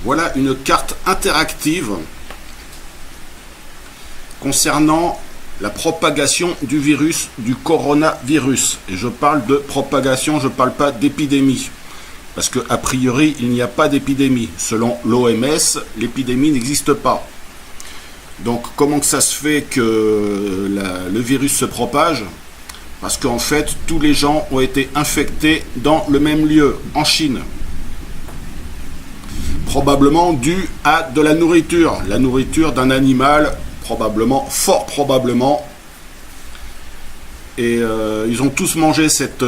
Voilà une carte interactive concernant la propagation du virus, du coronavirus. Et je parle de propagation, je ne parle pas d'épidémie. Parce qu'a priori, il n'y a pas d'épidémie. Selon l'OMS, l'épidémie n'existe pas. Donc comment que ça se fait que le virus se propage? Parce qu'en fait, tous les gens ont été infectés dans le même lieu, en Chine. Probablement dû à de la nourriture d'un animal, probablement, fort probablement. Et ils ont tous mangé cette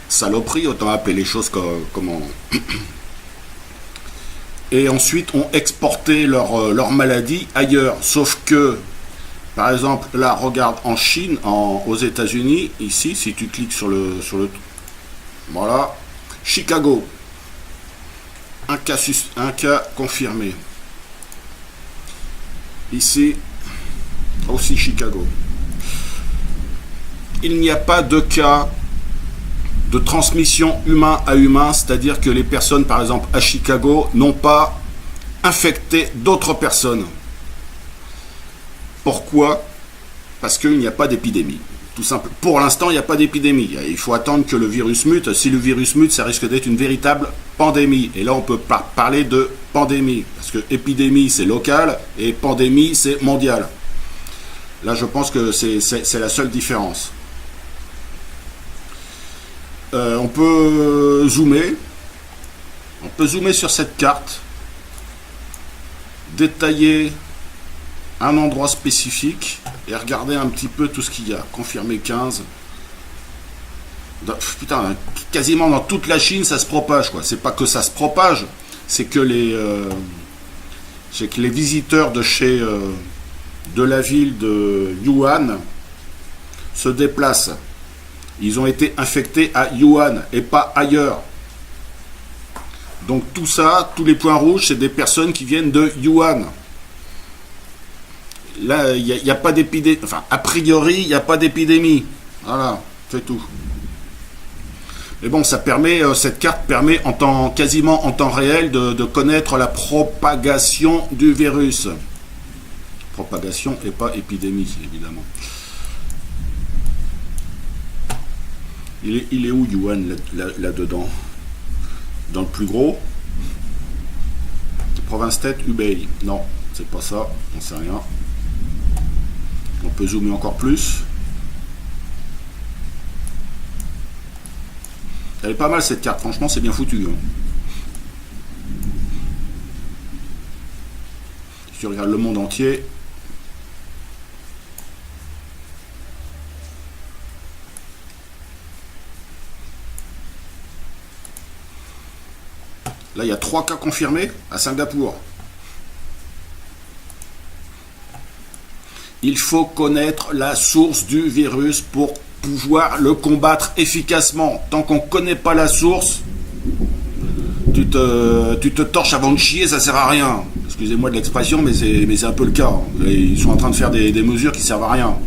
saloperie, autant appeler les choses comment. Et ensuite ont exporté leur maladie ailleurs. Sauf que, par exemple, là, regarde en Chine, aux États-Unis, ici, si tu cliques sur le voilà, Chicago. Un cas confirmé. Ici, aussi Chicago. Il n'y a pas de cas de transmission humain à humain, c'est-à-dire que les personnes, par exemple, à Chicago, n'ont pas infecté d'autres personnes. Pourquoi? Parce qu'il n'y a pas d'épidémie. Tout simple. Pour l'instant, il n'y a pas d'épidémie. Il faut attendre que le virus mute. Si le virus mute, ça risque d'être une véritable pandémie. Et là, on peut parler de pandémie. Parce que épidémie, c'est local, et pandémie, c'est mondial. Là, je pense que c'est la seule différence. On peut zoomer. On peut zoomer sur cette carte. Détailler un endroit spécifique et regarder un petit peu tout ce qu'il y a. Confirmé 15. Putain, quasiment dans toute la Chine, ça se propage, quoi. C'est pas que ça se propage, c'est que les visiteurs de la ville de Yuan se déplacent. Ils ont été infectés à Yuan et pas ailleurs. Donc tout ça, tous les points rouges, c'est des personnes qui viennent de Yuan. Là, il n'y a pas d'épidémie. Enfin, a priori, il n'y a pas d'épidémie. Voilà, c'est tout. Mais bon, ça permet, cette carte permet quasiment en temps réel de connaître la propagation du virus. Propagation et pas épidémie, évidemment. Il est où Yuan là-dedans? Dans le plus gros? Province tête Hubei. Non, c'est pas ça, on sait rien. On peut zoomer encore plus. Elle est pas mal cette carte, franchement c'est bien foutu. Hein. Si tu regardes le monde entier. Là il y a 3 cas confirmés à Singapour. Il faut connaître la source du virus pour pouvoir le combattre efficacement. Tant qu'on ne connaît pas la source, tu te torches avant de chier, ça sert à rien. Excusez-moi de l'expression, mais c'est un peu le cas. Ils sont en train de faire des mesures qui servent à rien.